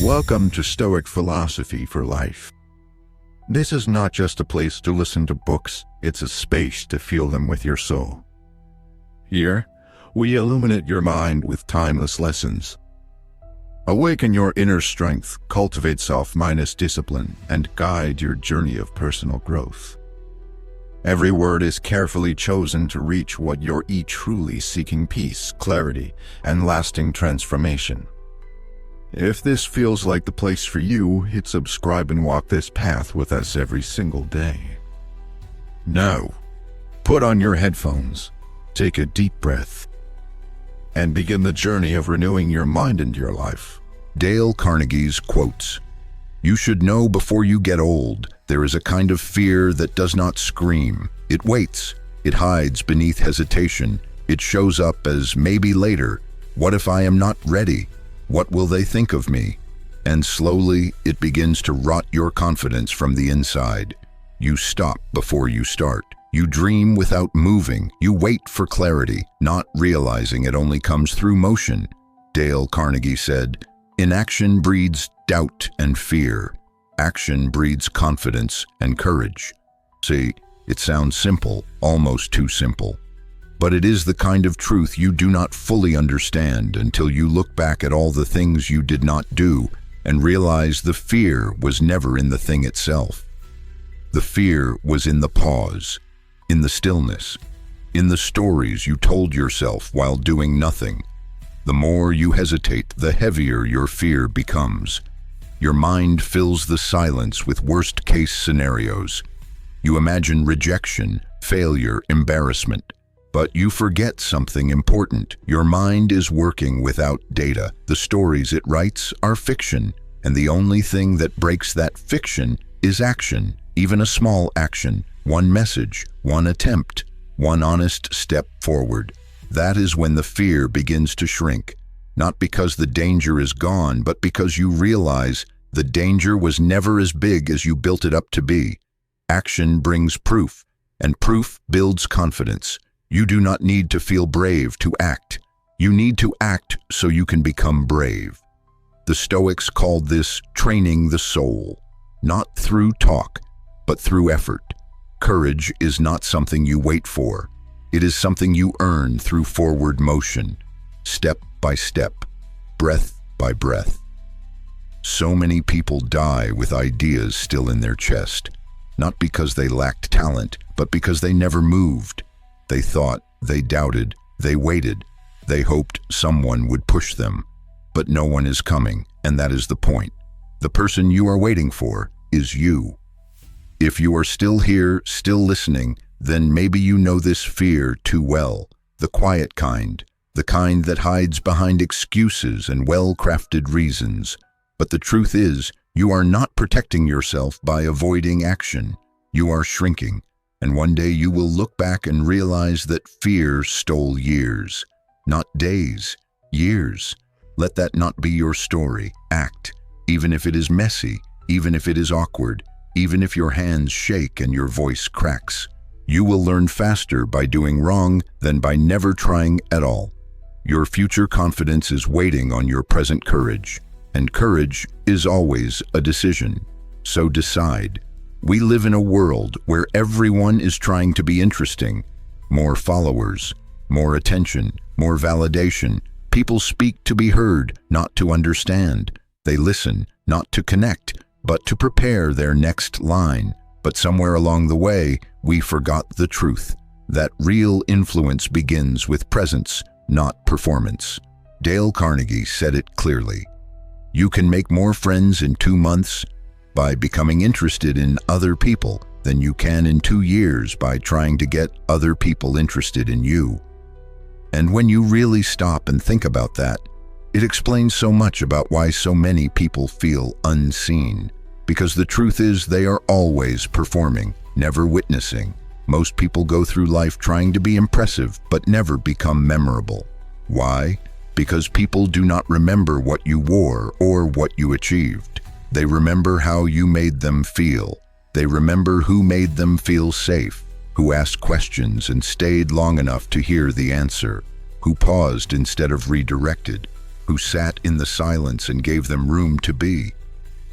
Welcome to Stoic Philosophy for Life. This is not just a place to listen to books, it's a space to feel them with your soul. Here, we illuminate your mind with timeless lessons. Awaken your inner strength, cultivate self-minded discipline, and guide your journey of personal growth. Every word is carefully chosen to reach what you're truly seeking: peace, clarity, and lasting transformation. If this feels like the place for you, hit subscribe and walk this path with us every single day. Now, put on your headphones, take a deep breath, and begin the journey of renewing your mind and your life. Dale Carnegie's Quotes. You should know before you get old, there is a kind of fear that does not scream. It waits. It hides beneath hesitation. It shows up as maybe later. What if I am not ready? What will they think of me? And slowly, it begins to rot your confidence from the inside. You stop before you start. You dream without moving. You wait for clarity, not realizing it only comes through motion. Dale Carnegie said, "Inaction breeds doubt and fear. Action breeds confidence and courage." See, it sounds simple, almost too simple. But it is the kind of truth you do not fully understand until you look back at all the things you did not do and realize the fear was never in the thing itself. The fear was in the pause, in the stillness, in the stories you told yourself while doing nothing. The more you hesitate, the heavier your fear becomes. Your mind fills the silence with worst-case scenarios. You imagine rejection, failure, embarrassment. But you forget something important. Your mind is working without data. The stories it writes are fiction, and the only thing that breaks that fiction is action, even a small action, one message, one attempt, one honest step forward. That is when the fear begins to shrink, not because the danger is gone, but because you realize the danger was never as big as you built it up to be. Action brings proof, and proof builds confidence. You do not need to feel brave to act. You need to act so you can become brave. The Stoics called this training the soul, not through talk, but through effort. Courage is not something you wait for. It is something you earn through forward motion, step by step, breath by breath. So many people die with ideas still in their chest, not because they lacked talent, but because they never moved. They thought, they doubted, they waited, they hoped someone would push them. But no one is coming, and that is the point. The person you are waiting for is you. If you are still here, still listening, then maybe you know this fear too well, the quiet kind, the kind that hides behind excuses and well-crafted reasons. But the truth is, you are not protecting yourself by avoiding action. You are shrinking. And one day you will look back and realize that fear stole years, not days, years. Let that not be your story. Act, even if it is messy, even if it is awkward, even if your hands shake and your voice cracks. You will learn faster by doing wrong than by never trying at all. Your future confidence is waiting on your present courage, and courage is always a decision. So decide. We live in a world where everyone is trying to be interesting. More followers, more attention, more validation. People speak to be heard, not to understand. They listen, not to connect, but to prepare their next line. But somewhere along the way, we forgot the truth. That real influence begins with presence, not performance. Dale Carnegie said it clearly. You can make more friends in 2 months by becoming interested in other people than you can in 2 years by trying to get other people interested in you. And when you really stop and think about that, it explains so much about why so many people feel unseen. Because the truth is they are always performing, never witnessing. Most people go through life trying to be impressive but never become memorable. Why? Because people do not remember what you wore or what you achieved. They remember how you made them feel. They remember who made them feel safe, who asked questions and stayed long enough to hear the answer, who paused instead of redirected, who who sat in the silence and gave them room to be.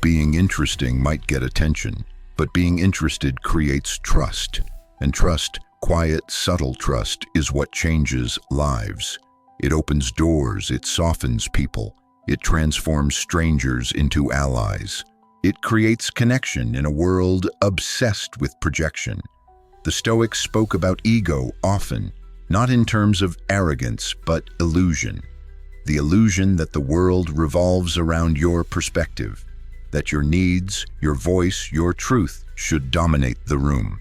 Being interesting might get attention, but being interested creates trust. And trust, quiet, subtle trust, is what changes lives. It opens doors, it softens people, it transforms strangers into allies. It creates connection in a world obsessed with projection. The Stoics spoke about ego often, not in terms of arrogance, but illusion. The illusion that the world revolves around your perspective, that your needs, your voice, your truth should dominate the room.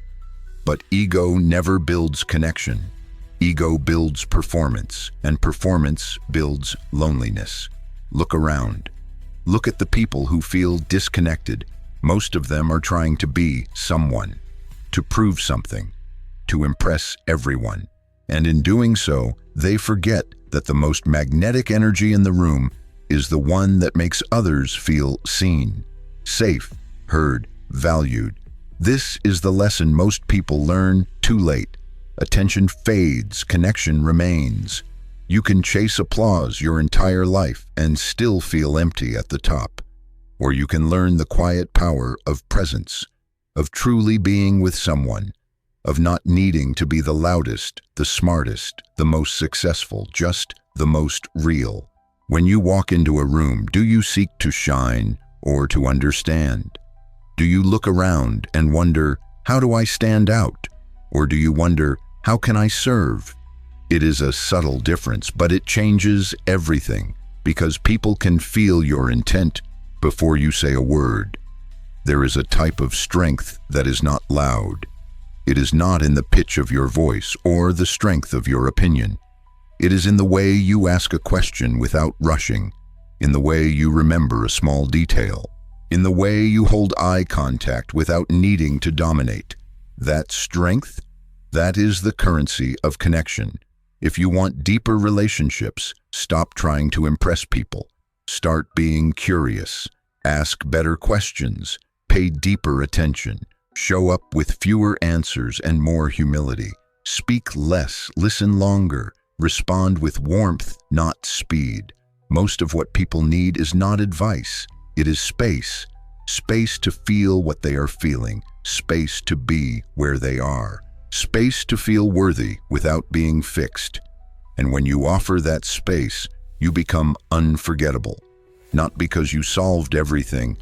But ego never builds connection. Ego builds performance, and performance builds loneliness. Look around. Look at the people who feel disconnected. Most of them are trying to be someone, to prove something, to impress everyone. And in doing so, they forget that the most magnetic energy in the room is the one that makes others feel seen, safe, heard, valued. This is the lesson most people learn too late. Attention fades, connection remains. You can chase applause your entire life and still feel empty at the top. Or you can learn the quiet power of presence, of truly being with someone, of not needing to be the loudest, the smartest, the most successful, just the most real. When you walk into a room, do you seek to shine or to understand? Do you look around and wonder, how do I stand out? Or do you wonder, how can I serve? It is a subtle difference, but it changes everything, because people can feel your intent before you say a word. There is a type of strength that is not loud. It is not in the pitch of your voice or the strength of your opinion. It is in the way you ask a question without rushing, in the way you remember a small detail, in the way you hold eye contact without needing to dominate. That strength, that is the currency of connection. If you want deeper relationships, stop trying to impress people. Start being curious. Ask better questions. Pay deeper attention. Show up with fewer answers and more humility. Speak less, listen longer. Respond with warmth, not speed. Most of what people need is not advice. It is space. Space to feel what they are feeling. Space to be where they are. Space to feel worthy without being fixed. And when you offer that space, you become unforgettable. Not because you solved everything,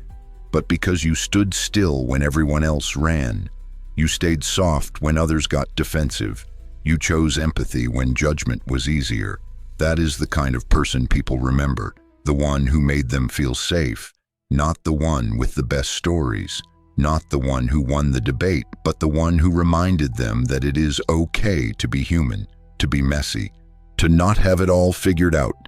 but because you stood still when everyone else ran. You stayed soft when others got defensive. You chose empathy when judgment was easier. That is the kind of person people remember, the one who made them feel safe, not the one with the best stories, not the one who won the debate, but the one who reminded them that it is okay to be human, to be messy, to not have it all figured out.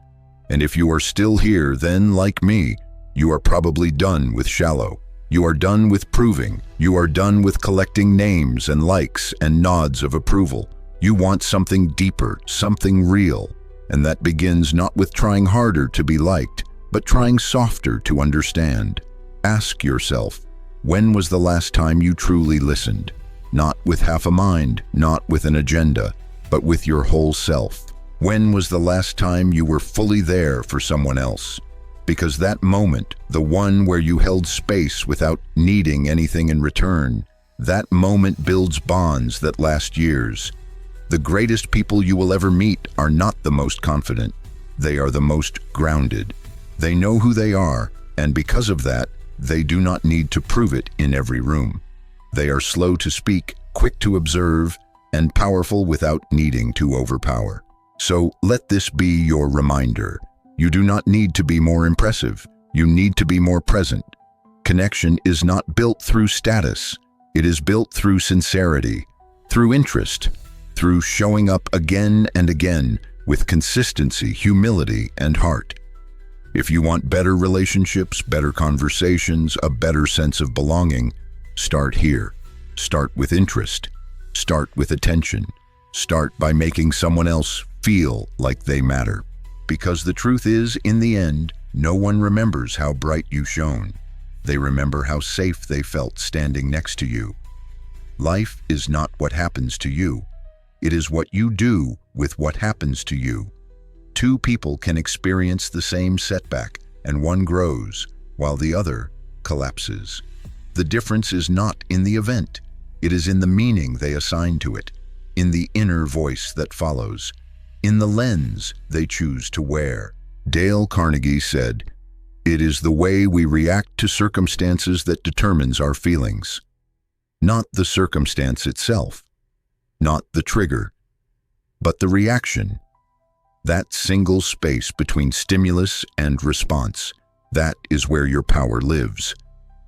And if you are still here, then, like me, you are probably done with shallow. You are done with proving. You are done with collecting names and likes and nods of approval. You want something deeper, something real. And that begins not with trying harder to be liked, but trying softer to understand. Ask yourself, when was the last time you truly listened? Not with half a mind, not with an agenda, but with your whole self. When was the last time you were fully there for someone else? Because that moment, the one where you held space without needing anything in return, that moment builds bonds that last years. The greatest people you will ever meet are not the most confident. They are the most grounded. They know who they are, and because of that, they do not need to prove it in every room. They are slow to speak, quick to observe, and powerful without needing to overpower. So let this be your reminder. You do not need to be more impressive. You need to be more present. Connection is not built through status. It is built through sincerity, through interest, through showing up again and again with consistency, humility, and heart. If you want better relationships, better conversations, a better sense of belonging, start here. Start with interest. Start with attention. Start by making someone else feel like they matter. Because the truth is, in the end, no one remembers how bright you shone. They remember how safe they felt standing next to you. Life is not what happens to you. It is what you do with what happens to you. Two people can experience the same setback, and one grows, while the other collapses. The difference is not in the event. It is in the meaning they assign to it, in the inner voice that follows, in the lens they choose to wear. Dale Carnegie said, "It is the way we react to circumstances that determines our feelings. Not the circumstance itself, not the trigger, but the reaction. That single space between stimulus and response, that is where your power lives.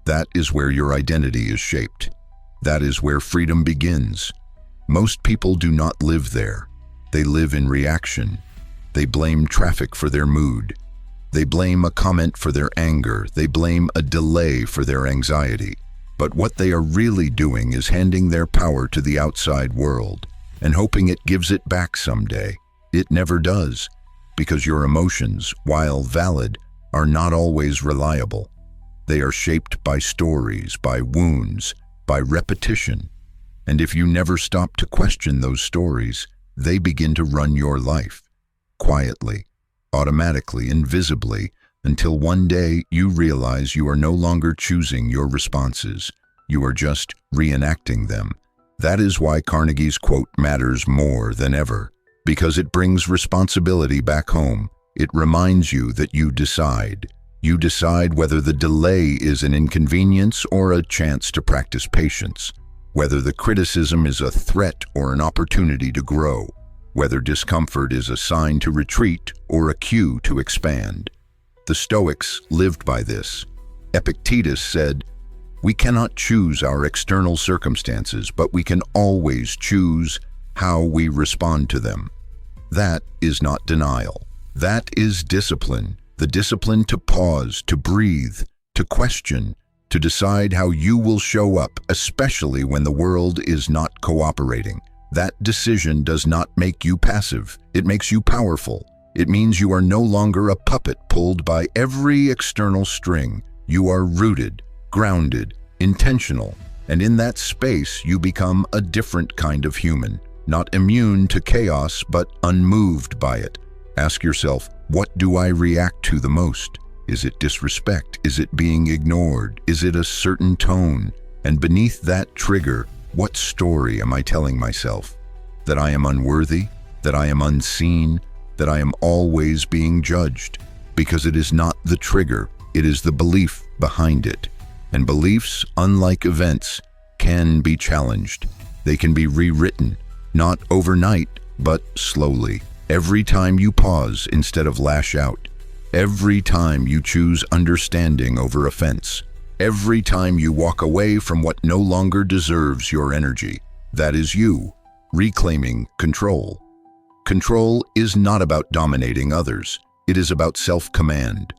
That is where your identity is shaped. That is where freedom begins. Most people do not live there. They live in reaction. They blame traffic for their mood. They blame a comment for their anger. They blame a delay for their anxiety. But what they are really doing is handing their power to the outside world and hoping it gives it back someday. It never does, because your emotions, while valid, are not always reliable. They are shaped by stories, by wounds, by repetition. And if you never stop to question those stories, they begin to run your life, quietly, automatically, invisibly, until one day you realize you are no longer choosing your responses. You are just reenacting them. That is why Carnegie's quote matters more than ever, because it brings responsibility back home. It reminds you that you decide. You decide whether the delay is an inconvenience or a chance to practice patience, whether the criticism is a threat or an opportunity to grow, whether discomfort is a sign to retreat or a cue to expand. The Stoics lived by this. Epictetus said, "We cannot choose our external circumstances, but we can always choose how we respond to them." That is not denial. That is discipline. The discipline to pause, to breathe, to question, to decide how you will show up, especially when the world is not cooperating. That decision does not make you passive. It makes you powerful. It means you are no longer a puppet pulled by every external string. You are rooted, grounded, intentional, and in that space you become a different kind of human, not immune to chaos but unmoved by it. Ask yourself, what do I react to the most? Is it disrespect? Is it being ignored? Is it a certain tone? And beneath that trigger, what story am I telling myself? That I am unworthy? That I am unseen? That I am always being judged? Because it is not the trigger, it is the belief behind it. And beliefs, unlike events, can be challenged. They can be rewritten, not overnight, but slowly. Every time you pause instead of lash out. Every time you choose understanding over offense. Every time you walk away from what no longer deserves your energy. That is you, reclaiming control. Control is not about dominating others. It is about self-command.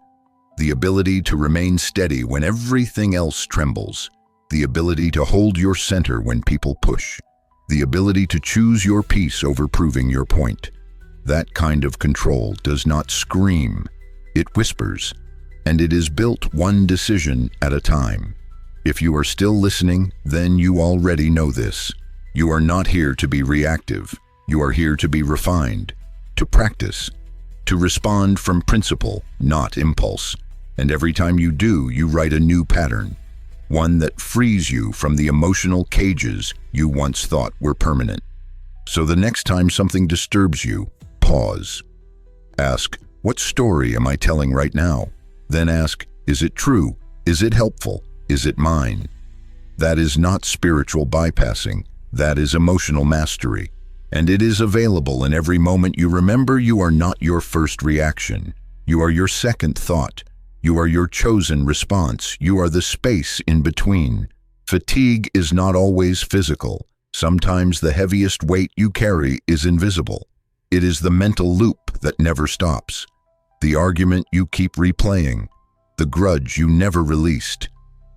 The ability to remain steady when everything else trembles. The ability to hold your center when people push. The ability to choose your peace over proving your point. That kind of control does not scream. It whispers, and it is built one decision at a time. If you are still listening, then you already know this. You are not here to be reactive. You are here to be refined, to practice, to respond from principle, not impulse. And every time you do, you write a new pattern, one that frees you from the emotional cages you once thought were permanent. So the next time something disturbs you, pause. Ask, what story am I telling right now? Then ask, is it true? Is it helpful? Is it mine? That is not spiritual bypassing. That is emotional mastery. And it is available in every moment you remember you are not your first reaction. You are your second thought. You are your chosen response. You are the space in between. Fatigue is not always physical. Sometimes the heaviest weight you carry is invisible. It is the mental loop that never stops. The argument you keep replaying. The grudge you never released.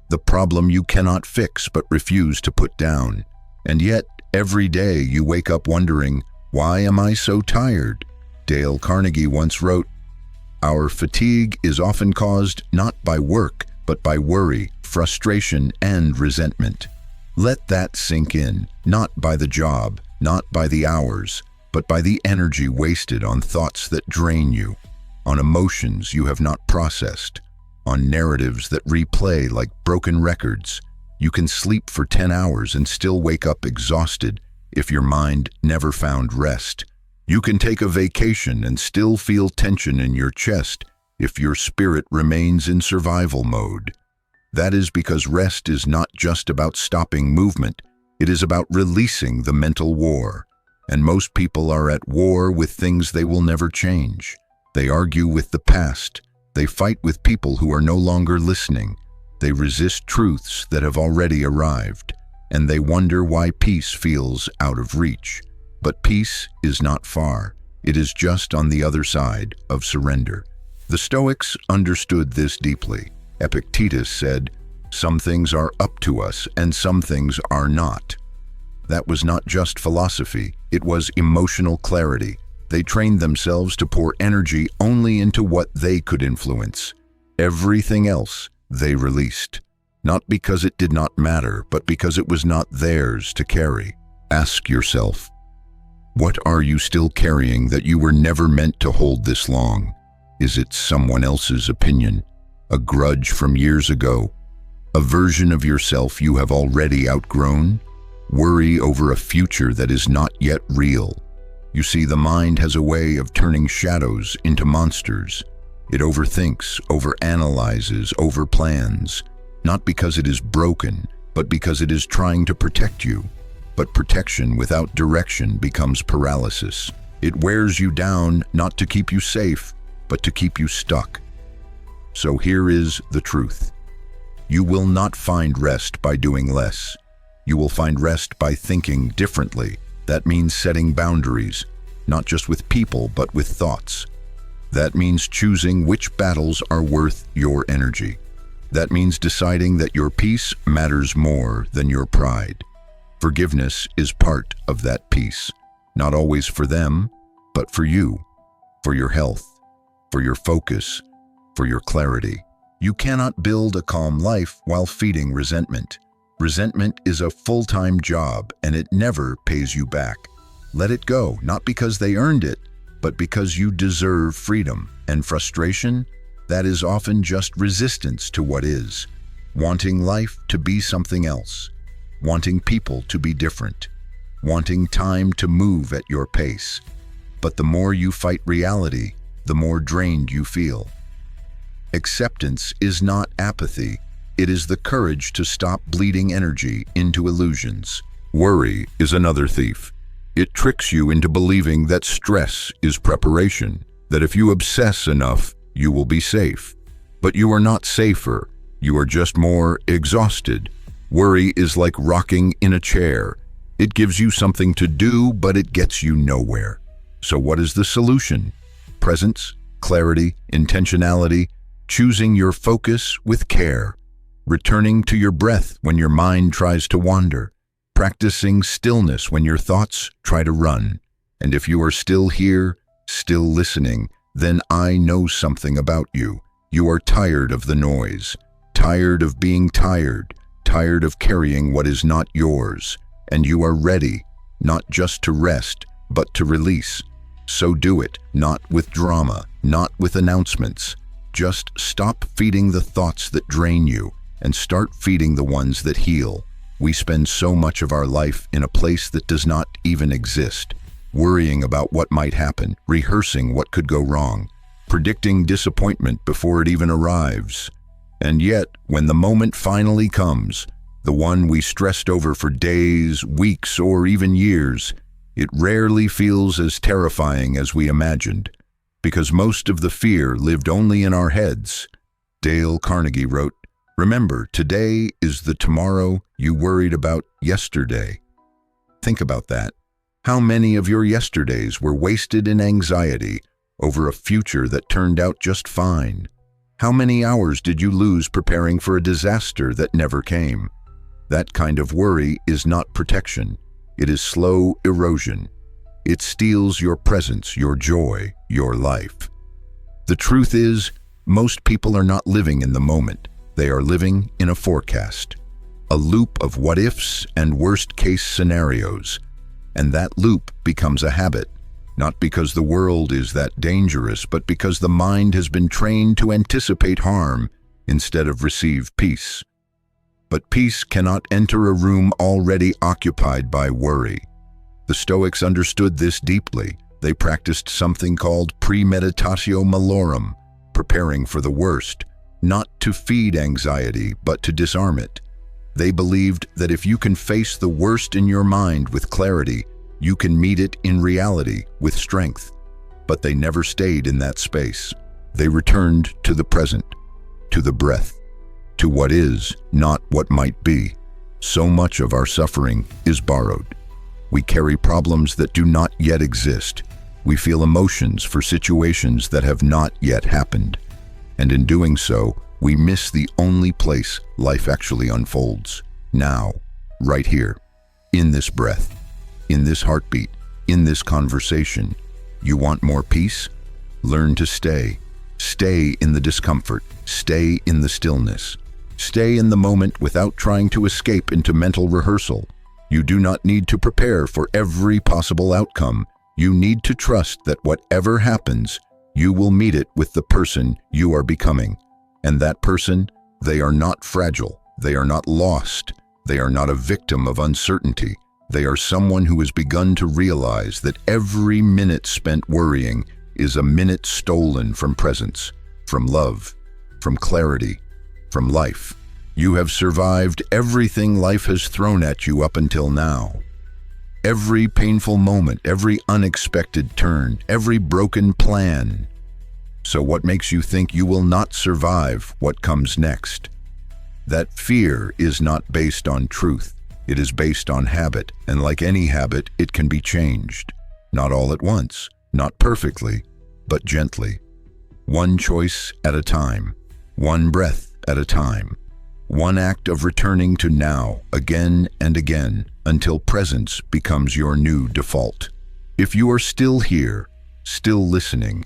The problem you cannot fix but refuse to put down. And yet, every day you wake up wondering, why am I so tired? Dale Carnegie once wrote, "Our fatigue is often caused not by work, but by worry, frustration, and resentment." Let that sink in, not by the job, not by the hours, but by the energy wasted on thoughts that drain you, on emotions you have not processed, on narratives that replay like broken records. You can sleep for 10 hours and still wake up exhausted if your mind never found rest. You can take a vacation and still feel tension in your chest if your spirit remains in survival mode. That is because rest is not just about stopping movement, it is about releasing the mental war. And most people are at war with things they will never change. They argue with the past. They fight with people who are no longer listening. They resist truths that have already arrived. And they wonder why peace feels out of reach. But peace is not far. It is just on the other side of surrender. The Stoics understood this deeply. Epictetus said, "Some things are up to us and some things are not." That was not just philosophy, it was emotional clarity. They trained themselves to pour energy only into what they could influence. Everything else they released. Not because it did not matter, but because it was not theirs to carry. Ask yourself, what are you still carrying that you were never meant to hold this long? Is it someone else's opinion? A grudge from years ago? A version of yourself you have already outgrown? Worry over a future that is not yet real. You see, the mind has a way of turning shadows into monsters. It overthinks, overanalyzes, overplans, not because it is broken, but because it is trying to protect you. But protection without direction becomes paralysis. It wears you down not to keep you safe, but to keep you stuck. So here is the truth. You will not find rest by doing less. You will find rest by thinking differently. That means setting boundaries, not just with people, but with thoughts. That means choosing which battles are worth your energy. That means deciding that your peace matters more than your pride. Forgiveness is part of that peace, not always for them, but for you, for your health, for your focus, for your clarity. You cannot build a calm life while feeding resentment. Resentment is a full-time job and it never pays you back. Let it go, not because they earned it, but because you deserve freedom. And frustration, that is often just resistance to what is. Wanting life to be something else. Wanting people to be different. Wanting time to move at your pace. But the more you fight reality, the more drained you feel. Acceptance is not apathy. It is the courage to stop bleeding energy into illusions. Worry is another thief. It tricks you into believing that stress is preparation, that if you obsess enough, you will be safe. But you are not safer. You are just more exhausted. Worry is like rocking in a chair. It gives you something to do, but it gets you nowhere. So what is the solution? Presence, clarity, intentionality, choosing your focus with care. Returning to your breath when your mind tries to wander, practicing stillness when your thoughts try to run. And if you are still here, still listening, then I know something about you. You are tired of the noise, tired of being tired, tired of carrying what is not yours, and you are ready, not just to rest, but to release. So do it, not with drama, not with announcements. Just stop feeding the thoughts that drain you, and start feeding the ones that heal. We spend so much of our life in a place that does not even exist, worrying about what might happen, rehearsing what could go wrong, predicting disappointment before it even arrives. And yet, when the moment finally comes, the one we stressed over for days, weeks, or even years, it rarely feels as terrifying as we imagined, because most of the fear lived only in our heads. Dale Carnegie wrote, "Remember, today is the tomorrow you worried about yesterday." Think about that. How many of your yesterdays were wasted in anxiety over a future that turned out just fine? How many hours did you lose preparing for a disaster that never came? That kind of worry is not protection. It is slow erosion. It steals your presence, your joy, your life. The truth is, most people are not living in the moment. They are living in a forecast, a loop of what-ifs and worst-case scenarios, and that loop becomes a habit. not because the world is that dangerous, but because the mind has been trained to anticipate harm instead of receive peace. But peace cannot enter a room already occupied by worry. The Stoics understood this deeply. They practiced something called premeditatio malorum, preparing for the worst, not to feed anxiety, but to disarm it. They believed that if you can face the worst in your mind with clarity, you can meet it in reality with strength. But they never stayed in that space. They returned to the present, to the breath, to what is, not what might be. So much of our suffering is borrowed. We carry problems that do not yet exist. We feel emotions for situations that have not yet happened. And in doing so, we miss the only place life actually unfolds. Now, right here, in this breath, in this heartbeat, in this conversation. You want more peace? Learn to stay. Stay in the discomfort. Stay in the stillness. Stay in the moment without trying to escape into mental rehearsal. You do not need to prepare for every possible outcome. You need to trust that whatever happens, you will meet it with the person you are becoming. And that person, they are not fragile. They are not lost. They are not a victim of uncertainty. They are someone who has begun to realize that every minute spent worrying is a minute stolen from presence, from love, from clarity, from life. You have survived everything life has thrown at you up until now. Every painful moment, every unexpected turn, every broken plan. So what makes you think you will not survive what comes next? That fear is not based on truth. It is based on habit, and like any habit, it can be changed. Not all at once, not perfectly, but gently. One choice at a time, one breath at a time. One act of returning to now, again and again, until presence becomes your new default. If you are still here, still listening,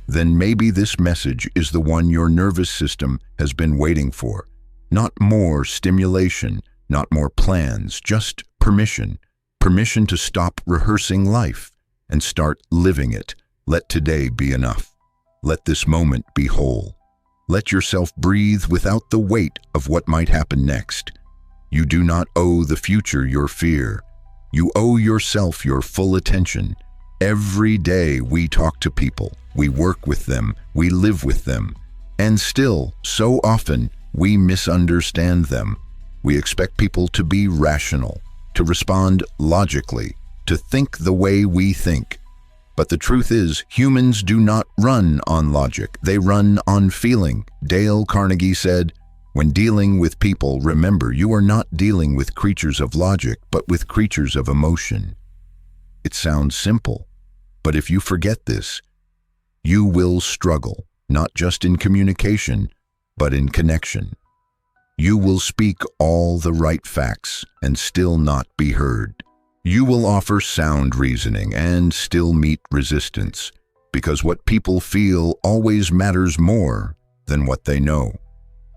then maybe this message is the one your nervous system has been waiting for. Not more stimulation, not more plans, just permission. Permission to stop rehearsing life and start living it. Let today be enough. Let this moment be whole. Let yourself breathe without the weight of what might happen next. You do not owe the future your fear. You owe yourself your full attention. Every day we talk to people, we work with them, we live with them, and still, so often, we misunderstand them. We expect people to be rational, to respond logically, to think the way we think. But the truth is, humans do not run on logic. They run on feeling. Dale Carnegie said, "When dealing with people, remember you are not dealing with creatures of logic, but with creatures of emotion." It sounds simple, but if you forget this, you will struggle, not just in communication, but in connection. You will speak all the right facts and still not be heard. You will offer sound reasoning and still meet resistance, because what people feel always matters more than what they know.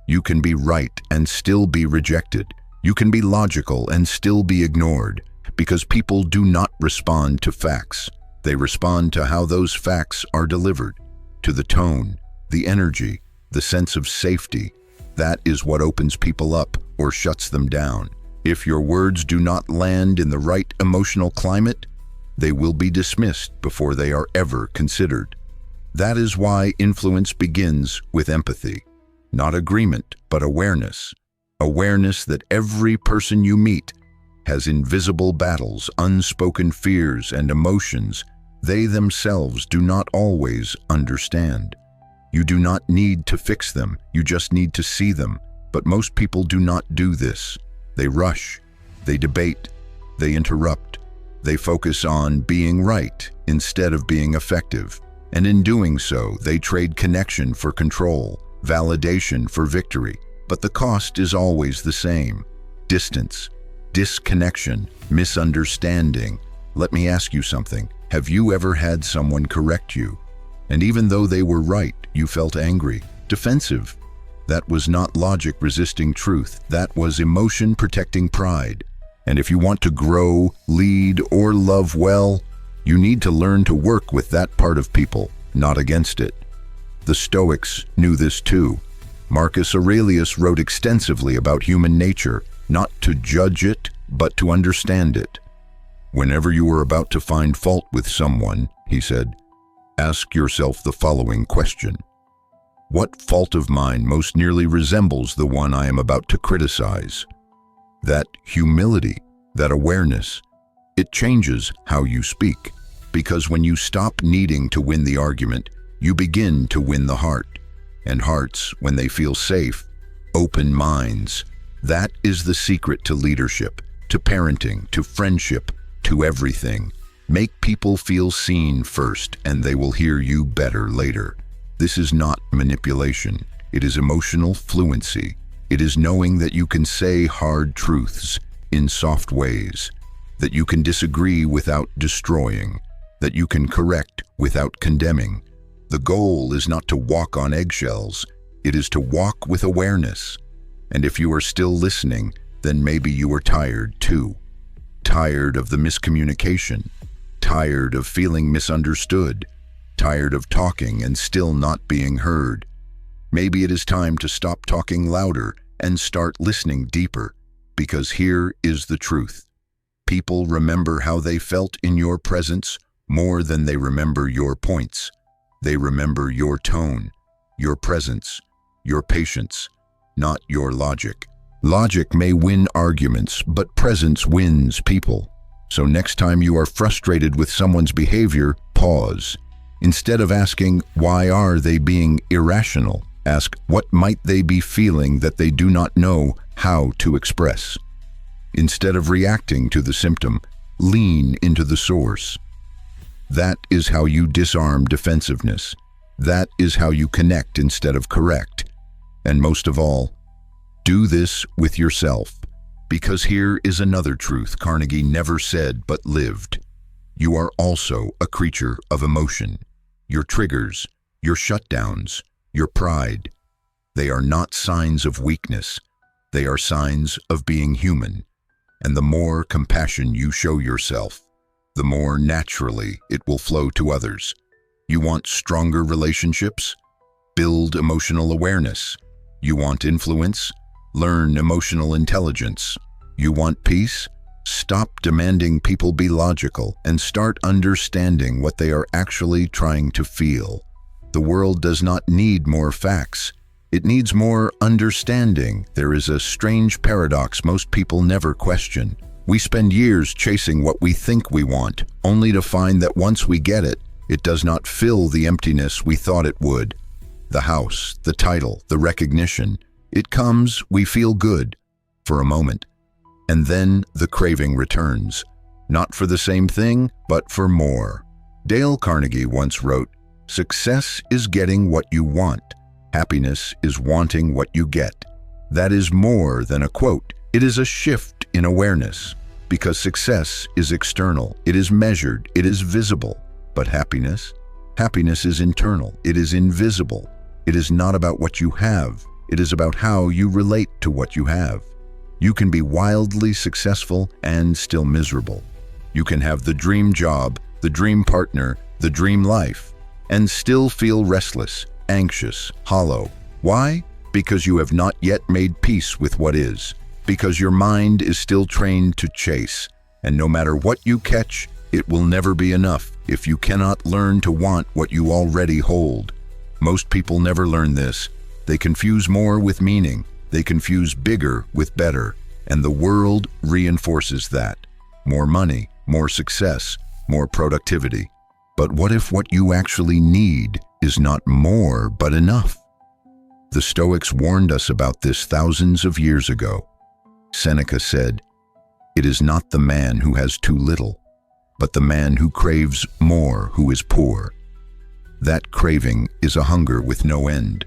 You can be right and still be rejected. You can be logical and still be ignored, because people do not respond to facts. They respond to how those facts are delivered, to the tone, the energy, the sense of safety. That is what opens people up or shuts them down. If your words do not land in the right emotional climate, they will be dismissed before they are ever considered. That is why influence begins with empathy. Not agreement, but awareness. Awareness that every person you meet has invisible battles, unspoken fears, and emotions they themselves do not always understand. You do not need to fix them, you just need to see them. But most people do not do this. They rush, they debate, they interrupt, they focus on being right instead of being effective. And in doing so, they trade connection for control, validation for victory. But the cost is always the same: distance, disconnection, misunderstanding. Let me ask you something. Have you ever had someone correct you? And even though they were right, you felt angry, defensive? That was not logic resisting truth. That was emotion protecting pride. And if you want to grow, lead, or love well, You need to learn to work with that part of people, not against it. The Stoics knew this too. Marcus Aurelius wrote extensively about human nature, not to judge it, but to understand it. Whenever you are about to find fault with someone, he said, ask yourself the following question. What fault of mine most nearly resembles the one I am about to criticize? That humility, that awareness, it changes how you speak, because when you stop needing to win the argument, you begin to win the heart. And hearts, when they feel safe, open minds. That is the secret to leadership, to parenting, to friendship, to everything. Make people feel seen first, and they will hear you better later. This is not manipulation. It is emotional fluency. It is knowing that you can say hard truths in soft ways, that you can disagree without destroying, that you can correct without condemning. The goal is not to walk on eggshells. It is to walk with awareness. And if you are still listening, then maybe you are tired too. Tired of the miscommunication, tired of feeling misunderstood, tired of talking and still not being heard. Maybe it is time to stop talking louder and start listening deeper, because here is the truth. People remember how they felt in your presence more than they remember your points. They remember your tone, your presence, your patience, not your logic. Logic may win arguments, but presence wins people. So next time you are frustrated with someone's behavior, pause. Instead of asking, why are they being irrational? Ask, what might they be feeling that they do not know how to express? Instead of reacting to the symptom, lean into the source. That is how you disarm defensiveness. That is how you connect instead of correct. And most of all, do this with yourself, because here is another truth Carnegie never said but lived. You are also a creature of emotion. Your triggers, your shutdowns, your pride, they are not signs of weakness. They are signs of being human. And the more compassion you show yourself, the more naturally it will flow to others. You want stronger relationships? Build emotional awareness. You want influence? Learn emotional intelligence. You want peace? Stop demanding people be logical and start understanding what they are actually trying to feel. The world does not need more facts. It needs more understanding. There is a strange paradox most people never question. We spend years chasing what we think we want, only to find that once we get it, it does not fill the emptiness we thought it would. The house, the title, the recognition. It comes, we feel good for a moment. And then the craving returns, not for the same thing, but for more. Dale Carnegie once wrote, "Success is getting what you want. Happiness is wanting what you get." That is more than a quote. It is a shift in awareness, because success is external. It is measured. It is visible. But happiness is internal. It is invisible. It is not about what you have. It is about how you relate to what you have. You can be wildly successful and still miserable. You can have the dream job, the dream partner, the dream life, and still feel restless, anxious, hollow. Why? Because you have not yet made peace with what is. Because your mind is still trained to chase. And no matter what you catch, it will never be enough if you cannot learn to want what you already hold. Most people never learn this. They confuse more with meaning. They confuse bigger with better. And the world reinforces that. More money, more success, more productivity. But what if what you actually need is not more but enough? The Stoics warned us about this thousands of years ago. Seneca said, "It is not the man who has too little, but the man who craves more who is poor." That craving is a hunger with no end.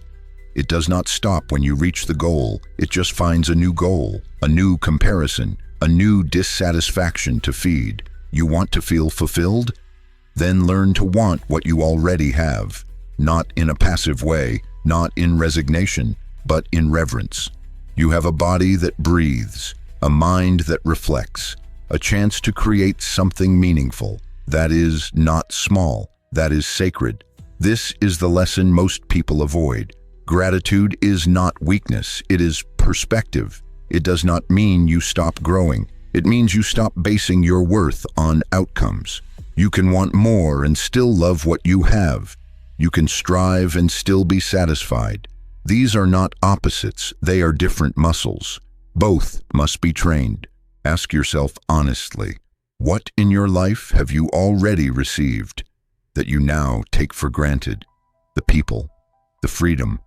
It does not stop when you reach the goal. It just finds a new goal, a new comparison, a new dissatisfaction to feed. You want to feel fulfilled? Then learn to want what you already have, not in a passive way, not in resignation, but in reverence. You have a body that breathes, a mind that reflects, a chance to create something meaningful. That is not small. That is sacred. This is the lesson most people avoid. Gratitude is not weakness. It is perspective. It does not mean you stop growing. It means you stop basing your worth on outcomes. You can want more and still love what you have. You can strive and still be satisfied. These are not opposites. They are different muscles. Both must be trained. Ask yourself honestly, what in your life have you already received that you now take for granted? The people, the freedom,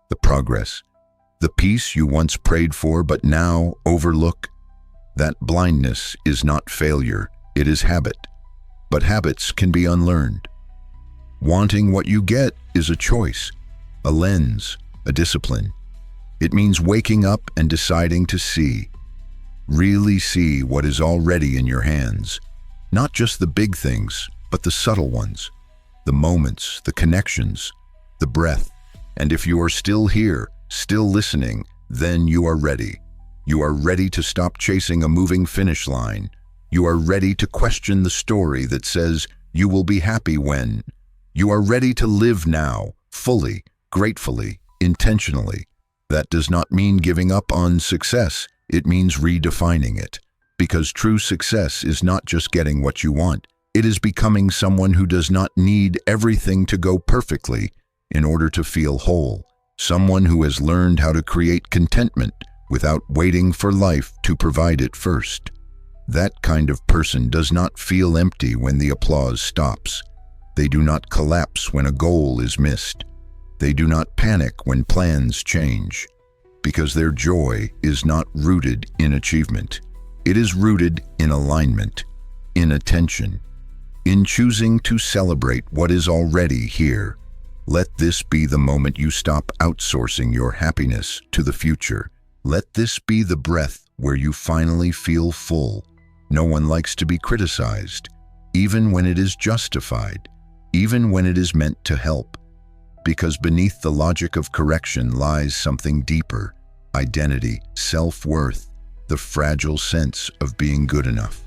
the progress, the peace you once prayed for but now overlook. That blindness is not failure, it is habit. But habits can be unlearned. Wanting what you get is a choice, a lens, a discipline. It means waking up and deciding to see. Really see what is already in your hands. Not just the big things, but the subtle ones. The moments, the connections, the breath. And if you are still here, still listening, then you are ready. You are ready to stop chasing a moving finish line. You are ready to question the story that says you will be happy when. You are ready to live now, fully, gratefully, intentionally. That does not mean giving up on success. It means redefining it. Because true success is not just getting what you want. It is becoming someone who does not need everything to go perfectly in order to feel whole. Someone who has learned how to create contentment without waiting for life to provide it first. That kind of person does not feel empty when the applause stops. They do not collapse when a goal is missed. They do not panic when plans change. Because their joy is not rooted in achievement. It is rooted in alignment, in attention, in choosing to celebrate what is already here. Let this be the moment you stop outsourcing your happiness to the future. Let this be the breath where you finally feel full. No one likes to be criticized, even when it is justified, even when it is meant to help. Because beneath the logic of correction lies something deeper: identity, self-worth, the fragile sense of being good enough.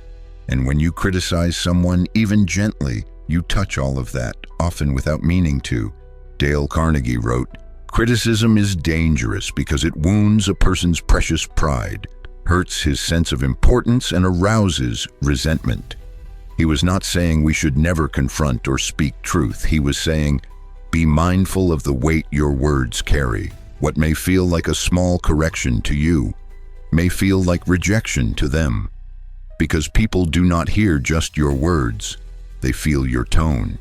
And when you criticize someone, even gently, you touch all of that, often without meaning to. Dale Carnegie wrote, "Criticism is dangerous because it wounds a person's precious pride, hurts his sense of importance, and arouses resentment." He was not saying we should never confront or speak truth. He was saying, be mindful of the weight your words carry. What may feel like a small correction to you may feel like rejection to them. Because people do not hear just your words. They feel your tone.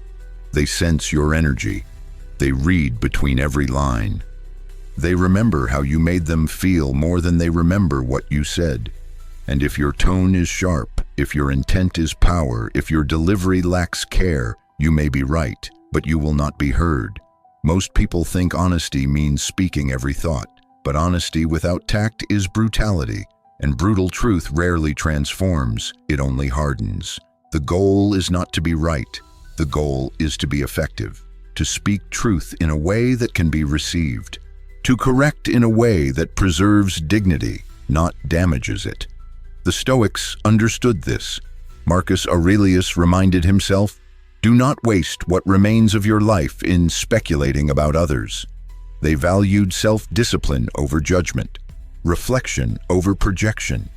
They sense your energy. They read between every line. They remember how you made them feel more than they remember what you said. And if your tone is sharp, if your intent is power, if your delivery lacks care, you may be right, but you will not be heard. Most people think honesty means speaking every thought, but honesty without tact is brutality, and brutal truth rarely transforms, it only hardens. The goal is not to be right. The goal is to be effective. To speak truth in a way that can be received, to correct in a way that preserves dignity, not damages it. The Stoics understood this. Marcus Aurelius reminded himself, "Do not waste what remains of your life in speculating about others." They valued self-discipline over judgment, reflection over projection.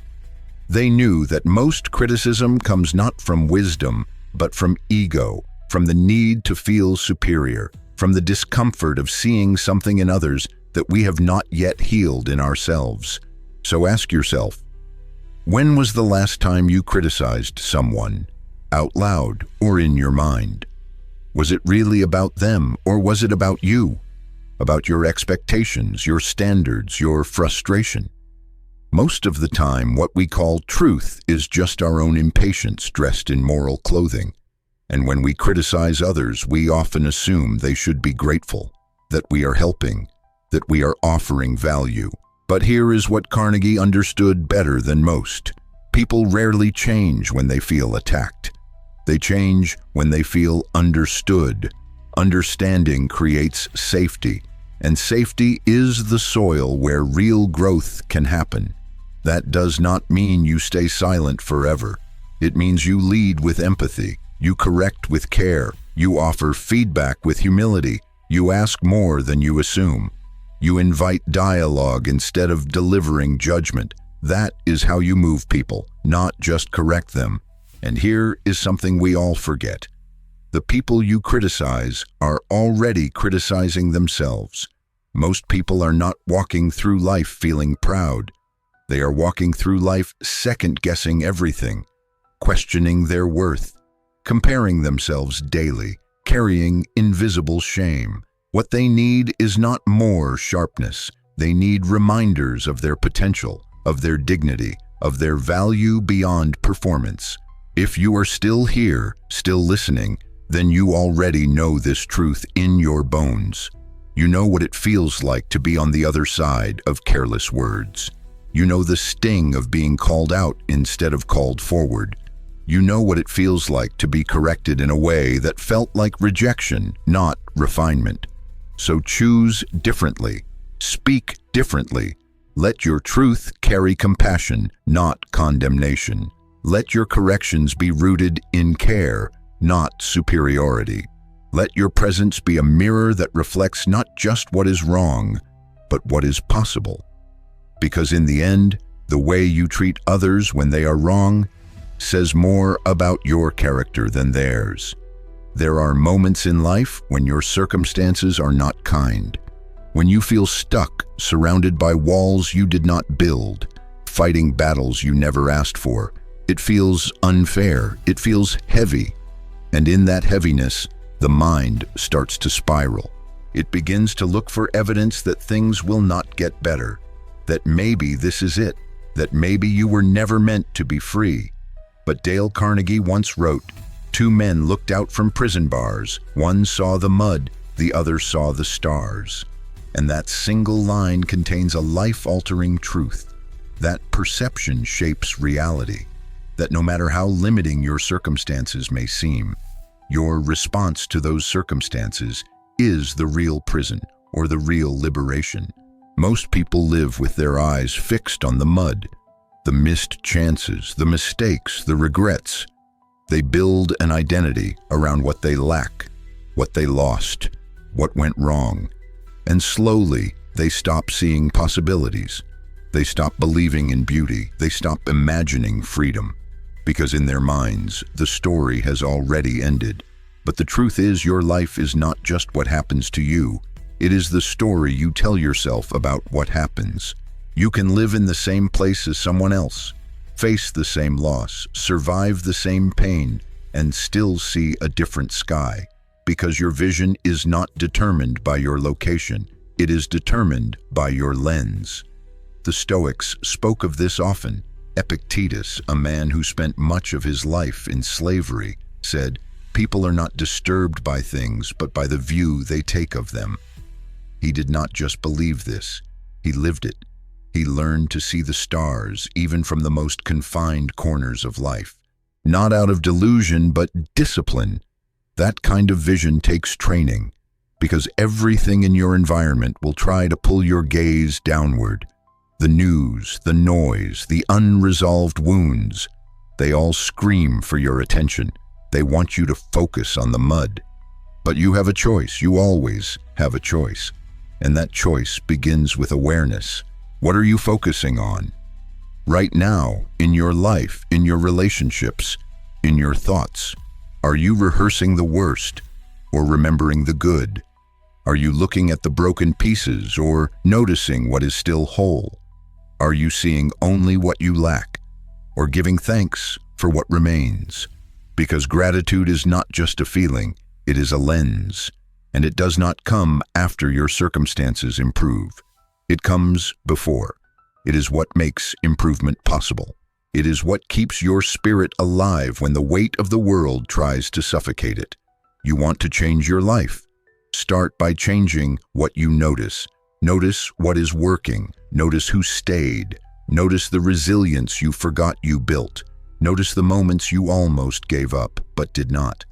They knew that most criticism comes not from wisdom, but from ego, from the need to feel superior, from the discomfort of seeing something in others that we have not yet healed in ourselves. So ask yourself, when was the last time you criticized someone, out loud or in your mind? Was it really about them, or was it about you? About your expectations, your standards, your frustration? Most of the time, what we call truth is just our own impatience dressed in moral clothing. And when we criticize others, we often assume they should be grateful, that we are helping, that we are offering value. But here is what Carnegie understood better than most. People rarely change when they feel attacked. They change when they feel understood. Understanding creates safety, and safety is the soil where real growth can happen. That does not mean you stay silent forever. It means you lead with empathy. You correct with care. You offer feedback with humility. You ask more than you assume. You invite dialogue instead of delivering judgment. That is how you move people, not just correct them. And here is something we all forget. The people you criticize are already criticizing themselves. Most people are not walking through life feeling proud. They are walking through life second-guessing everything, questioning their worth, comparing themselves daily, carrying invisible shame. What they need is not more sharpness. They need reminders of their potential, of their dignity, of their value beyond performance. If you are still here, still listening, then you already know this truth in your bones. You know what it feels like to be on the other side of careless words. You know the sting of being called out instead of called forward. You know what it feels like to be corrected in a way that felt like rejection, not refinement. So choose differently. Speak differently. Let your truth carry compassion, not condemnation. Let your corrections be rooted in care, not superiority. Let your presence be a mirror that reflects not just what is wrong, but what is possible. Because in the end, the way you treat others when they are wrong says more about your character than theirs. There are moments in life when your circumstances are not kind, when you feel stuck, surrounded by walls you did not build, fighting battles you never asked for. It feels unfair, it feels heavy, and in that heaviness, the mind starts to spiral. It begins to look for evidence that things will not get better, that maybe this is it, that maybe you were never meant to be free. But Dale Carnegie once wrote, "Two men looked out from prison bars. One saw the mud, the other saw the stars." And that single line contains a life-altering truth. That perception shapes reality. That no matter how limiting your circumstances may seem, your response to those circumstances is the real prison or the real liberation. Most people live with their eyes fixed on the mud, the missed chances, the mistakes, the regrets. They build an identity around what they lack, what they lost, what went wrong. And slowly, they stop seeing possibilities. They stop believing in beauty. They stop imagining freedom. Because in their minds, the story has already ended. But the truth is, your life is not just what happens to you. It is the story you tell yourself about what happens. You can live in the same place as someone else, face the same loss, survive the same pain, and still see a different sky. Because your vision is not determined by your location. It is determined by your lens. The Stoics spoke of this often. Epictetus, a man who spent much of his life in slavery, said, "People are not disturbed by things, but by the view they take of them." He did not just believe this, he lived it. He learned to see the stars, even from the most confined corners of life. Not out of delusion, but discipline. That kind of vision takes training, because everything in your environment will try to pull your gaze downward. The news, the noise, the unresolved wounds, they all scream for your attention. They want you to focus on the mud. But you have a choice. You always have a choice. And that choice begins with awareness. What are you focusing on? Right now, in your life, in your relationships, in your thoughts, are you rehearsing the worst or remembering the good? Are you looking at the broken pieces or noticing what is still whole? Are you seeing only what you lack or giving thanks for what remains? Because gratitude is not just a feeling, it is a lens, and it does not come after your circumstances improve. It comes before. It is what makes improvement possible. It is what keeps your spirit alive when the weight of the world tries to suffocate it. You want to change your life? Start by changing what you notice. Notice what is working. Notice who stayed. Notice the resilience you forgot you built. Notice the moments you almost gave up, but did not.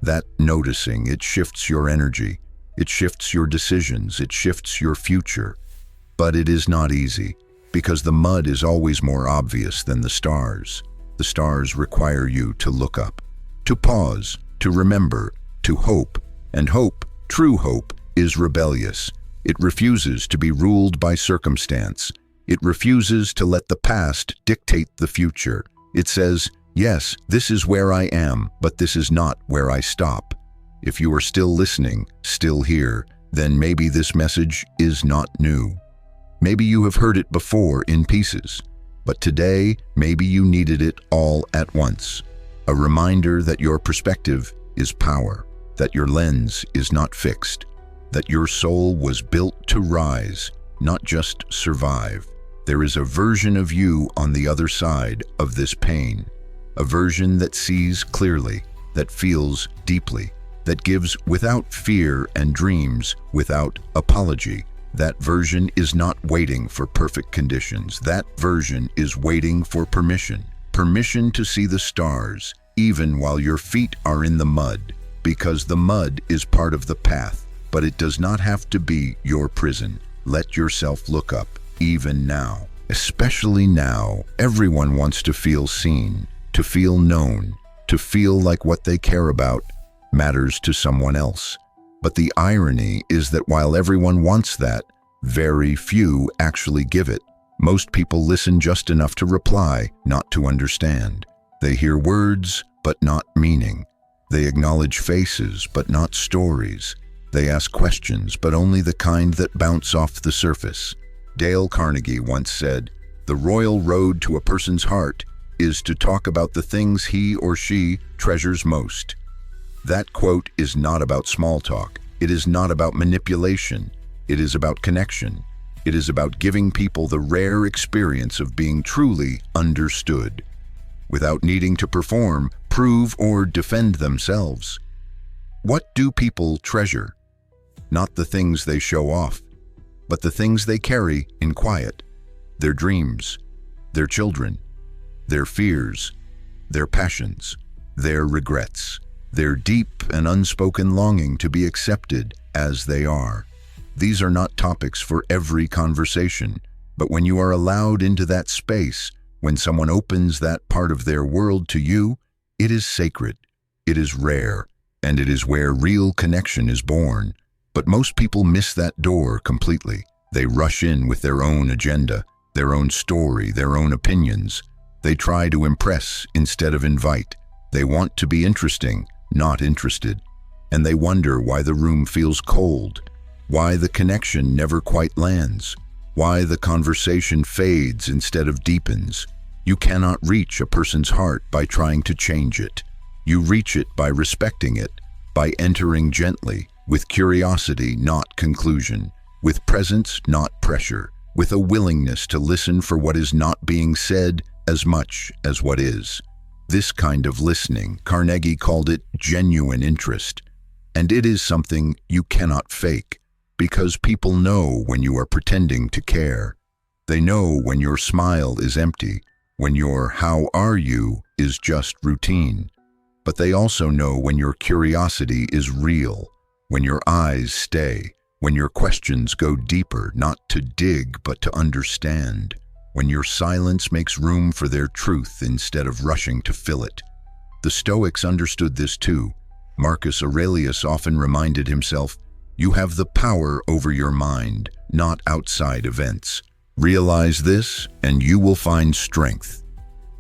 That noticing, it shifts your energy. It shifts your decisions. It shifts your future. But it is not easy, because the mud is always more obvious than the stars. The stars require you to look up. to pause, to remember, to hope. And hope, true hope, is rebellious. It refuses to be ruled by circumstance. It refuses to let the past dictate the future. It says, yes, this is where I am, but this is not where I stop. If you are still listening, still here, then maybe this message is not new. Maybe you have heard it before in pieces, but today maybe you needed it all at once. A reminder that your perspective is power, that your lens is not fixed, that your soul was built to rise, not just survive. There is a version of you on the other side of this pain, a version that sees clearly, that feels deeply, that gives without fear and dreams without apology. That version is not waiting for perfect conditions. That version is waiting for permission. Permission to see the stars, even while your feet are in the mud, because the mud is part of the path, but it does not have to be your prison. Let yourself look up, even now. Especially now, everyone wants to feel seen, to feel known, to feel like what they care about matters to someone else. But the irony is that while everyone wants that, very few actually give it. Most people listen just enough to reply, not to understand. They hear words, but not meaning. They acknowledge faces, but not stories. They ask questions, but only the kind that bounce off the surface. Dale Carnegie once said, "The royal road to a person's heart is to talk about the things he or she treasures most." That quote is not about small talk. It is not about manipulation. It is about connection. It is about giving people the rare experience of being truly understood, without needing to perform, prove, or defend themselves. What do people treasure? Not the things they show off, but the things they carry in quiet. Their dreams, their children, their fears, their passions, their regrets, their deep and unspoken longing to be accepted as they are. These are not topics for every conversation, but when you are allowed into that space, when someone opens that part of their world to you, it is sacred, it is rare, and it is where real connection is born. But most people miss that door completely. They rush in with their own agenda, their own story, their own opinions. They try to impress instead of invite. They want to be interesting, not interested. And they wonder why the room feels cold, why the connection never quite lands, why the conversation fades instead of deepens. You cannot reach a person's heart by trying to change it. You reach it by respecting it, by entering gently, with curiosity, not conclusion, with presence, not pressure, with a willingness to listen for what is not being said as much as what is. This kind of listening, Carnegie called it genuine interest. And it is something you cannot fake, because people know when you are pretending to care. They know when your smile is empty, when your "how are you" is just routine. But they also know when your curiosity is real, when your eyes stay, when your questions go deeper, not to dig but to understand, when your silence makes room for their truth instead of rushing to fill it. The Stoics understood this too. Marcus Aurelius often reminded himself, "You have the power over your mind, not outside events. Realize this, and you will find strength."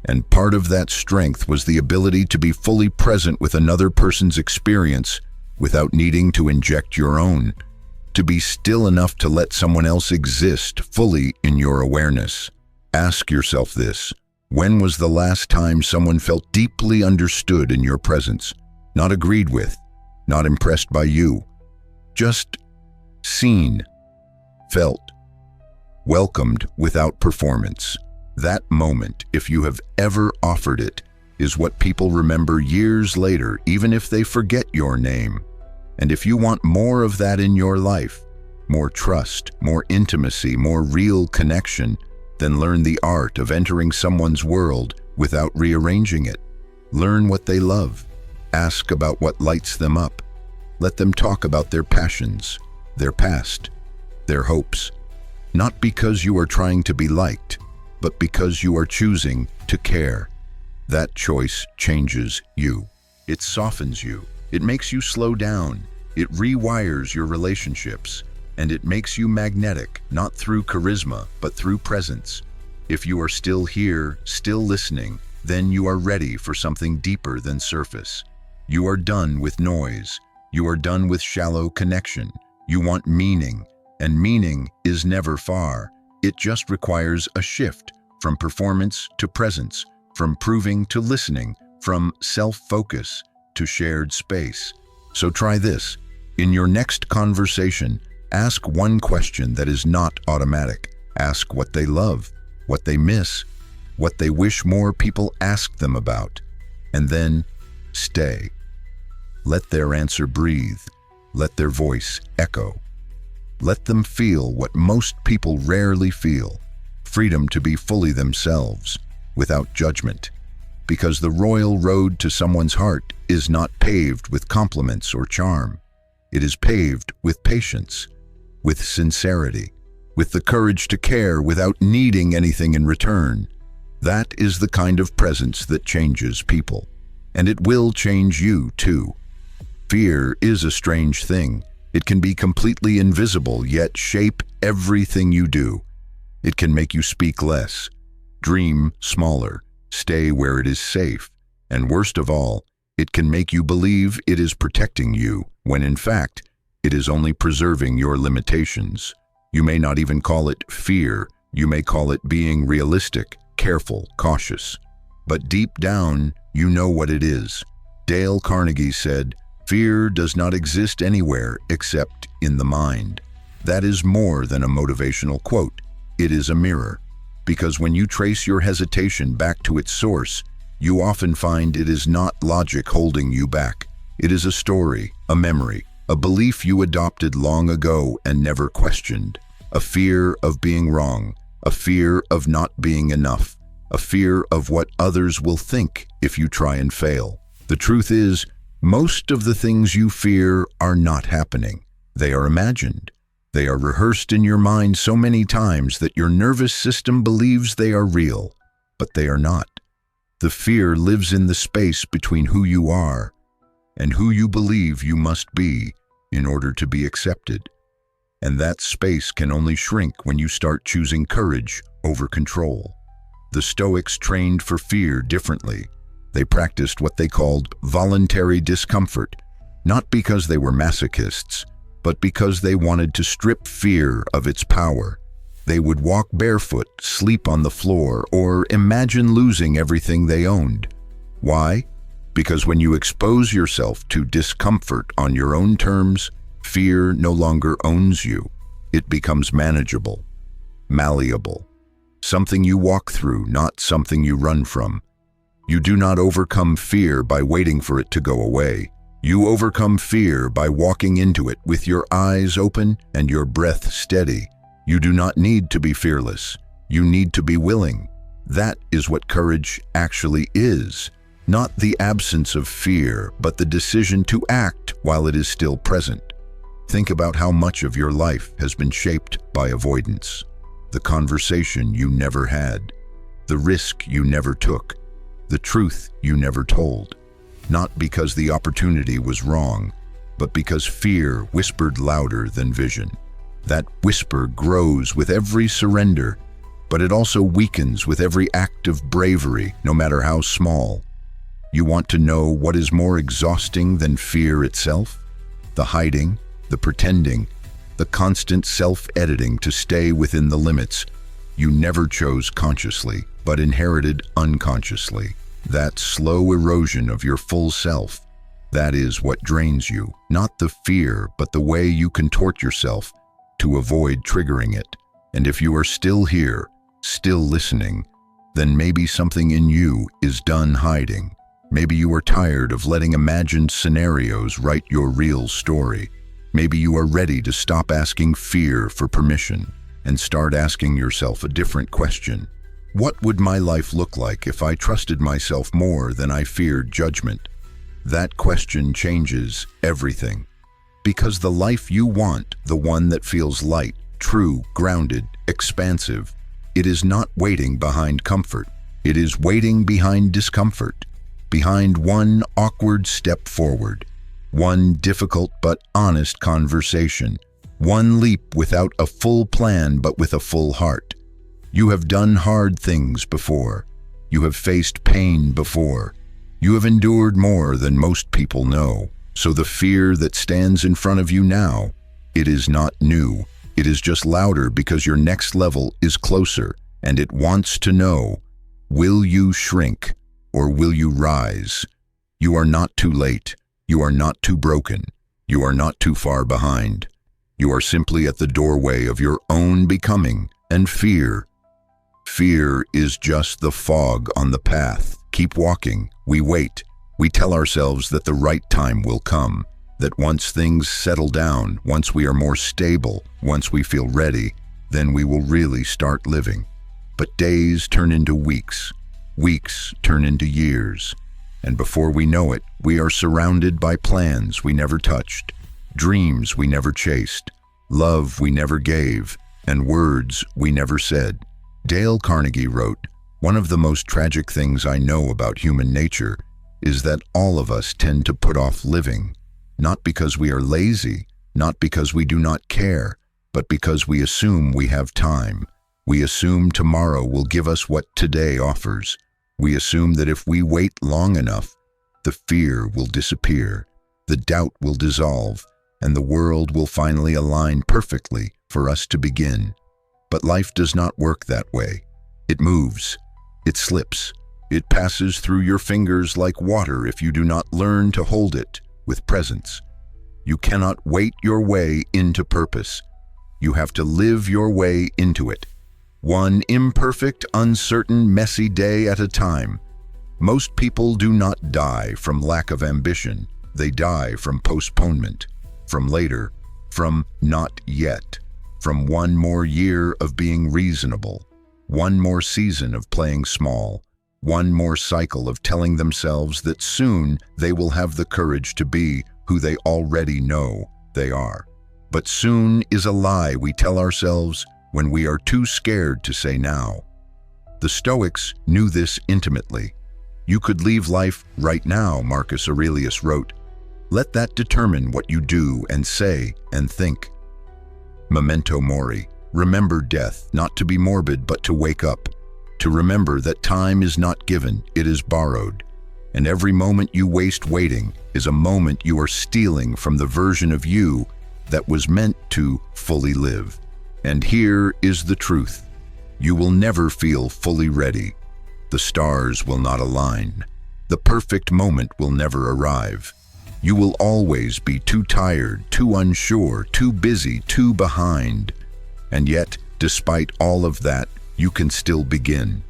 And part of that strength was the ability to be fully present with another person's experience without needing to inject your own, to be still enough to let someone else exist fully in your awareness. Ask yourself this: when was the last time someone felt deeply understood in your presence? Not agreed with, not impressed by you, just seen, felt, welcomed without performance. That moment, if you have ever offered it, is what people remember years later, even if they forget your name. And if you want more of that in your life, more trust, more intimacy, more real connection, then learn the art of entering someone's world without rearranging it. Learn what they love. Ask about what lights them up. Let them talk about their passions, their past, their hopes. Not because you are trying to be liked, but because you are choosing to care. That choice changes you. It softens you. It makes you slow down. It rewires your relationships. And it makes you magnetic, not through charisma, but through presence. If you are still here, still listening, then you are ready for something deeper than surface. You are done with noise. You are done with shallow connection. You want meaning, and meaning is never far. It just requires a shift from performance to presence, from proving to listening, from self-focus to shared space. So try this. In your next conversation, ask one question that is not automatic. Ask what they love, what they miss, what they wish more people asked them about, and then stay. Let their answer breathe. Let their voice echo. Let them feel what most people rarely feel, freedom to be fully themselves, without judgment. Because the royal road to someone's heart is not paved with compliments or charm. It is paved with patience, with sincerity, with the courage to care without needing anything in return. That is the kind of presence that changes people. And it will change you too. Fear is a strange thing. It can be completely invisible, yet shape everything you do. It can make you speak less, dream smaller, stay where it is safe, and worst of all, it can make you believe it is protecting you, when in fact, it is only preserving your limitations. You may not even call it fear. You may call it being realistic, careful, cautious. But deep down, you know what it is. Dale Carnegie said, "Fear does not exist anywhere except in the mind." That is more than a motivational quote. It is a mirror. Because when you trace your hesitation back to its source, you often find it is not logic holding you back. It is a story, a memory, a belief you adopted long ago and never questioned. A fear of being wrong, a fear of not being enough, a fear of what others will think if you try and fail. The truth is, most of the things you fear are not happening. They are imagined. They are rehearsed in your mind so many times that your nervous system believes they are real, but they are not. The fear lives in the space between who you are and who you believe you must be in order to be accepted. And that space can only shrink when you start choosing courage over control. The Stoics trained for fear differently. They practiced what they called voluntary discomfort, not because they were masochists, but because they wanted to strip fear of its power. They would walk barefoot, sleep on the floor, or imagine losing everything they owned. Why? Because when you expose yourself to discomfort on your own terms, fear no longer owns you. It becomes manageable, malleable, something you walk through, not something you run from. You do not overcome fear by waiting for it to go away. You overcome fear by walking into it with your eyes open and your breath steady. You do not need to be fearless. You need to be willing. That is what courage actually is. Not the absence of fear, but the decision to act while it is still present. Think about how much of your life has been shaped by avoidance. The conversation you never had, the risk you never took, the truth you never told. Not because the opportunity was wrong, but because fear whispered louder than vision. That whisper grows with every surrender, but it also weakens with every act of bravery, no matter how small. You want to know what is more exhausting than fear itself? The hiding, the pretending, the constant self-editing to stay within the limits you never chose consciously, but inherited unconsciously. That slow erosion of your full self, that is what drains you. Not the fear, but the way you contort yourself to avoid triggering it. And if you are still here, still listening, then maybe something in you is done hiding. Maybe you are tired of letting imagined scenarios write your real story. Maybe you are ready to stop asking fear for permission and start asking yourself a different question. What would my life look like if I trusted myself more than I feared judgment? That question changes everything. Because the life you want, the one that feels light, true, grounded, expansive, it is not waiting behind comfort. It is waiting behind discomfort. behind one awkward step forward, one difficult but honest conversation, one leap without a full plan but with a full heart. You have done hard things before. You have faced pain before. You have endured more than most people know. So the fear that stands in front of you now, it is not new. It is just louder because your next level is closer, and it wants to know, will you shrink or will you rise? You are not too late. You are not too broken. You are not too far behind. You are simply at the doorway of your own becoming, and fear is just the fog on the path. Keep walking. We wait. We tell ourselves that the right time will come, that once things settle down, once we are more stable, once we feel ready, then we will really start living. But days turn into weeks, weeks turn into years, and before we know it, we are surrounded by plans we never touched, dreams we never chased, love we never gave, and words we never said. Dale Carnegie wrote, "One of the most tragic things I know about human nature is that all of us tend to put off living, not because we are lazy, not because we do not care, but because we assume we have time. We assume tomorrow will give us what today offers. We assume that if we wait long enough, the fear will disappear, the doubt will dissolve, and the world will finally align perfectly for us to begin. But life does not work that way. It moves, it slips, it passes through your fingers like water if you do not learn to hold it with presence. You cannot wait your way into purpose. You have to live your way into it. One imperfect, uncertain, messy day at a time. Most people do not die from lack of ambition. They die from postponement, from later, from not yet, from one more year of being reasonable, one more season of playing small, one more cycle of telling themselves that soon they will have the courage to be who they already know they are. But soon is a lie we tell ourselves when we are too scared to say now. The Stoics knew this intimately. You could leave life right now, Marcus Aurelius wrote. Let that determine what you do and say and think. Memento mori. Remember death, not to be morbid, but to wake up. To remember that time is not given, it is borrowed. And every moment you waste waiting is a moment you are stealing from the version of you that was meant to fully live. And here is the truth. You will never feel fully ready. The stars will not align. The perfect moment will never arrive. You will always be too tired, too unsure, too busy, too behind. And yet, despite all of that, you can still begin.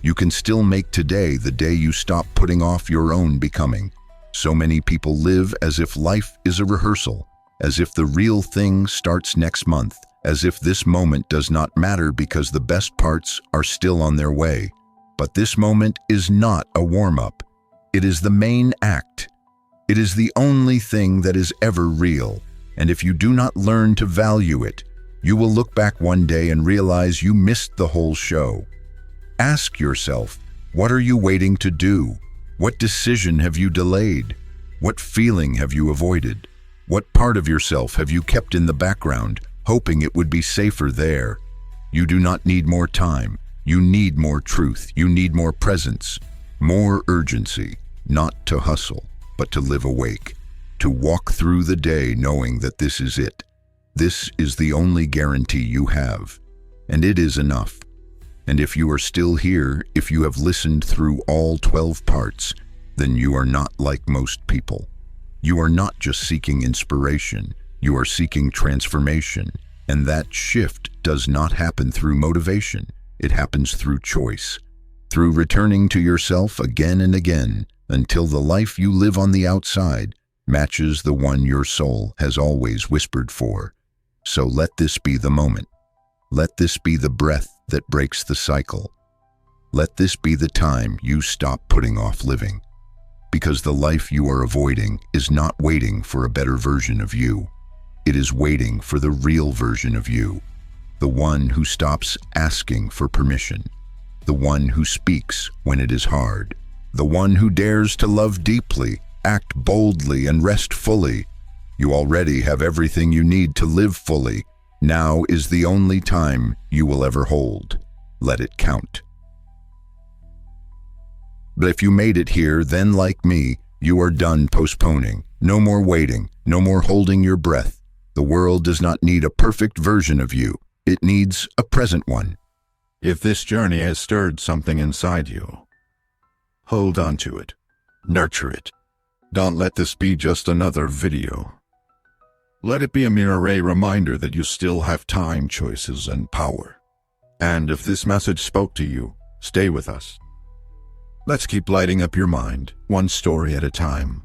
You can still make today the day you stop putting off your own becoming. So many people live as if life is a rehearsal, as if the real thing starts next month, as if this moment does not matter because the best parts are still on their way. But this moment is not a warm-up. It is the main act. It is the only thing that is ever real. And if you do not learn to value it, you will look back one day and realize you missed the whole show. Ask yourself, what are you waiting to do? What decision have you delayed? What feeling have you avoided? What part of yourself have you kept in the background, hoping it would be safer there? You do not need more time. You need more truth. You need more presence, more urgency, not to hustle, but to live awake, to walk through the day knowing that this is it. This is the only guarantee you have, and it is enough. And if you are still here, if you have listened through all 12 parts, then you are not like most people. You are not just seeking inspiration, you are seeking transformation. And that shift does not happen through motivation, it happens through choice, through returning to yourself again and again until the life you live on the outside matches the one your soul has always whispered for. So let this be the moment. Let this be the breath that breaks the cycle. Let this be the time you stop putting off living. Because the life you are avoiding is not waiting for a better version of you. It is waiting for the real version of you, the one who stops asking for permission, the one who speaks when it is hard, the one who dares to love deeply, act boldly, and rest fully. You already have everything you need to live fully. Now is the only time you will ever hold. Let it count. But if you made it here, then like me, you are done postponing. No more waiting, no more holding your breath. The world does not need a perfect version of you. It needs a present one. If this journey has stirred something inside you, hold on to it. Nurture it. Don't let this be just another video. Let it be a mere reminder that you still have time, choices, and power. And if this message spoke to you, stay with us. Let's keep lighting up your mind, one story at a time.